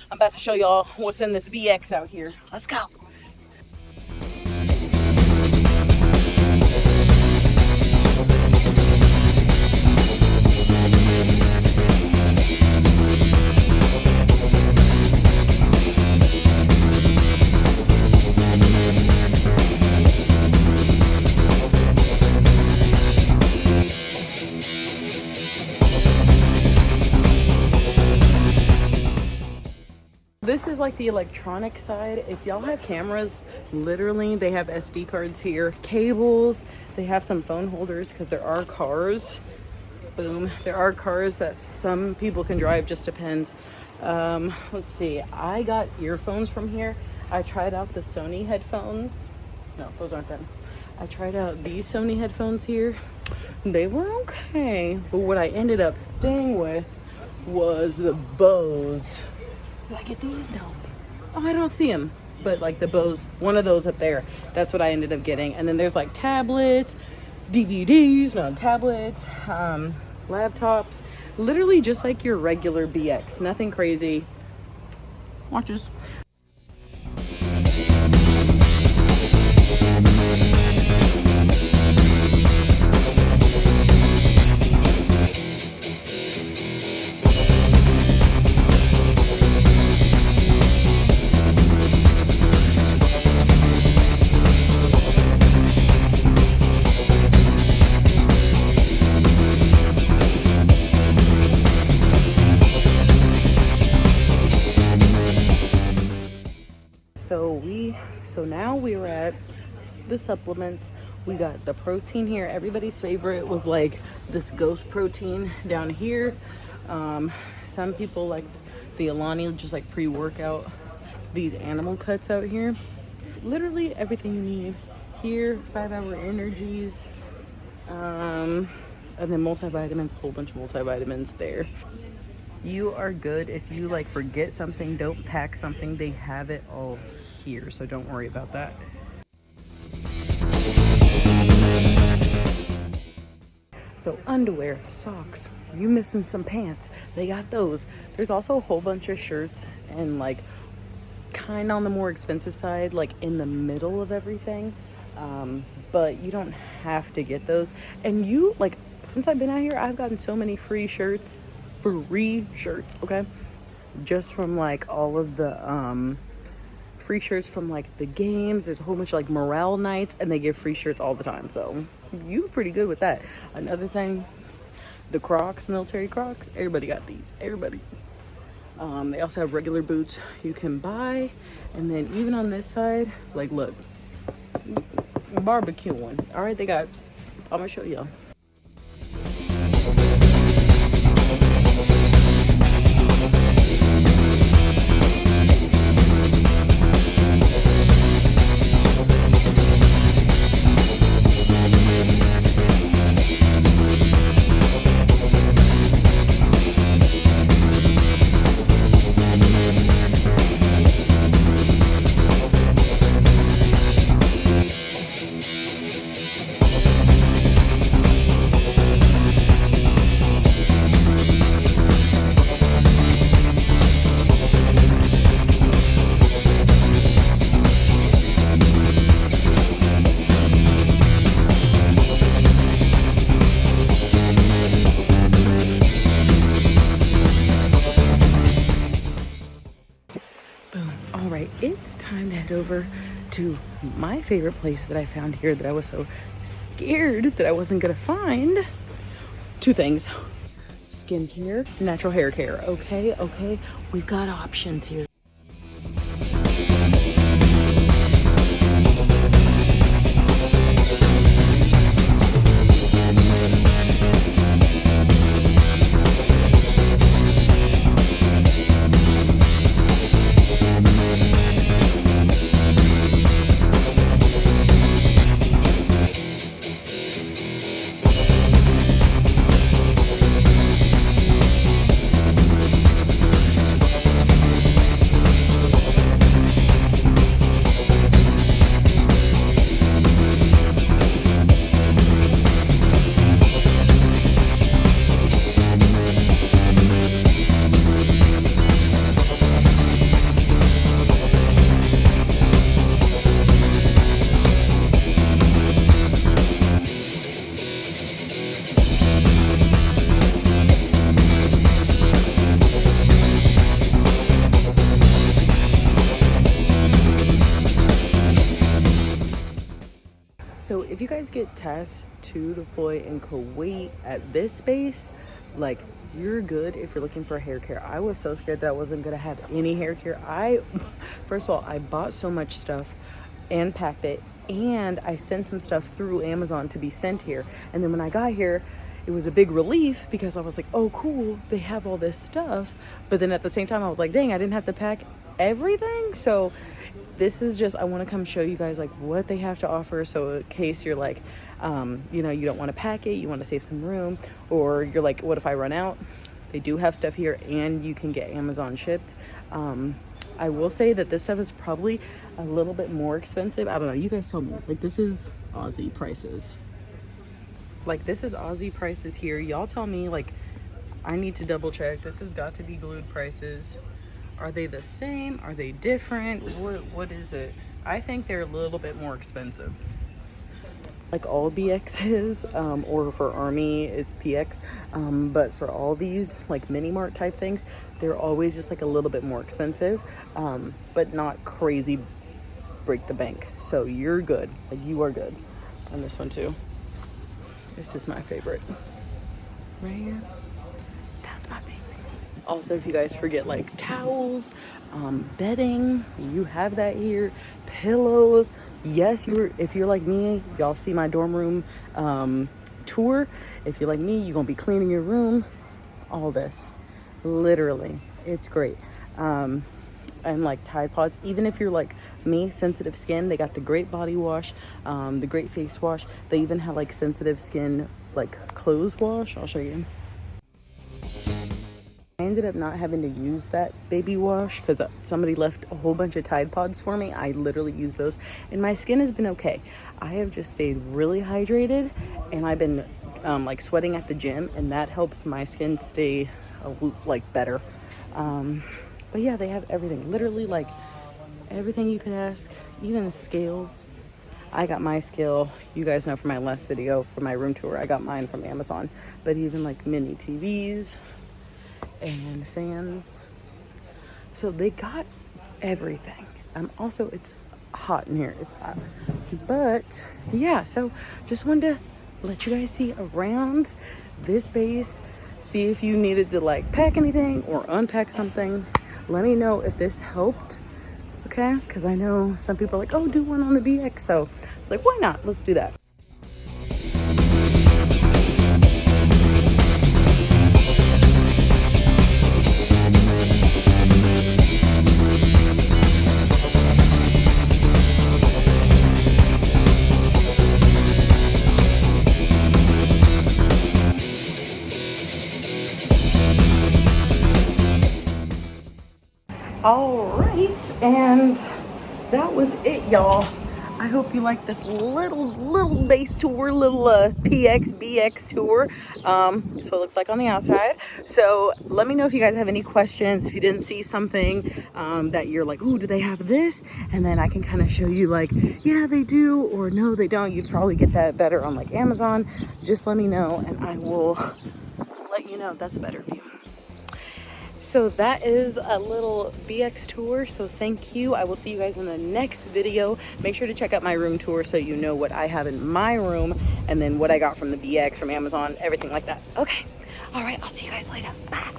I'm about to show y'all what's in this BX out here. Let's go. This is like the electronic side. If y'all have cameras, literally they have SD cards here, cables, they have some phone holders because there are cars. Boom. There are cars that some people can drive, just depends. Let's see. I got earphones from here. I tried out the Sony headphones. No, those aren't them. I tried out these Sony headphones here. They were okay. But what I ended up staying with was the Bose. Did I get these? No. Oh, I don't see them. But like the Bose, one of those up there. That's what I ended up getting. And then there's like tablets, DVDs, no, tablets, laptops. Literally just like your regular BX. Nothing crazy. Watch this. So now we were at the supplements. We got the protein here. Everybody's favorite was like this ghost protein down here. Some people like the Alani, just like pre-workout. These animal cuts out here. Literally everything you need here. 5-hour energies. And then multivitamins, a whole bunch of multivitamins there. You are good if you like forget something, don't pack something, they have it all here, so don't worry about that. So underwear, socks, you missing some pants, they got those. There's also a whole bunch of shirts and like kind of on the more expensive side, like in the middle of everything, but you don't have to get those. And you like, since I've been out here, I've gotten so many free shirts, okay, just from like all of the free shirts from like the games. There's a whole bunch of like morale nights and they give free shirts all the time, so you pretty good with that. Another thing, the Crocs, military Crocs, everybody got these, everybody. They also have regular boots you can buy. And then even on this side, like look, barbecuing. All right, they got, I'm gonna show y'all. It's time to head over to my favorite place that I found here that I was so scared that I wasn't gonna find. Two things: skincare, natural hair care. Okay, we've got options here. get tasked to deploy in Kuwait at this base, like, you're good if you're looking for hair care. I was so scared that I wasn't gonna have any hair care. First of all, I bought so much stuff and packed it, and I sent some stuff through Amazon to be sent here. And then when I got here, it was a big relief because I was like, oh cool, they have all this stuff. But then at the same time, I was like, dang, I didn't have to pack everything. So this is just, I want to come show you guys like what they have to offer. So in case you're like, you know, you don't want to pack it, you want to save some room, or you're like, what if I run out? They do have stuff here, and you can get Amazon shipped. I will say that this stuff is probably a little bit more expensive. I don't know, you guys tell me. Like, this is Aussie prices. Like, this is Aussie prices here. Y'all tell me, like, I need to double check. This has got to be glued prices. Are they the same? Are they different? What is it? I think they're a little bit more expensive. Like all BXs, or for Army it's PX, but for all these like mini Mart type things, they're always just like a little bit more expensive, but not crazy break the bank. So you're good, like you are good. And this one too. This is my favorite. Right here. That's my favorite. Also, if you guys forget like towels, bedding, you have that here. Pillows. Yes, if you're like me, y'all see my dorm room tour. If you're like me, you're gonna be cleaning your room. All this, literally, it's great. And like Tide Pods, even if you're like me, sensitive skin, they got the great body wash, the great face wash. They even have like sensitive skin like clothes wash. I'll show you. I ended up not having to use that baby wash because somebody left a whole bunch of Tide Pods for me. I literally use those, and my skin has been okay. I have just stayed really hydrated, and I've been like sweating at the gym, and that helps my skin stay like better. But yeah, they have everything, literally like everything you could ask, even scales. I got my scale, you guys know from my last video for my room tour, I got mine from Amazon. But even like mini TVs and fans, so they got everything. Also, it's hot in here, it's hot. But yeah, so just wanted to let you guys see around this base, see if you needed to like pack anything or unpack something. Let me know if this helped, okay? Because I know some people are like, oh, do one on the BX. So it's like, why not? Let's do that. All right, and that was it, y'all. I hope you like this little base tour, little PX BX tour. That's what it looks like on the outside. So let me know if you guys have any questions, if you didn't see something that you're like, ooh, do they have this? And then I can kind of show you like, yeah, they do, or no, they don't. You'd probably get that better on like Amazon. Just let me know, and I will let you know if that's a better view. So that is a little BX tour. So thank you. I will see you guys in the next video. Make sure to check out my room tour so you know what I have in my room, and then what I got from the BX, from Amazon, everything like that. Okay. All right. I'll see you guys later. Bye.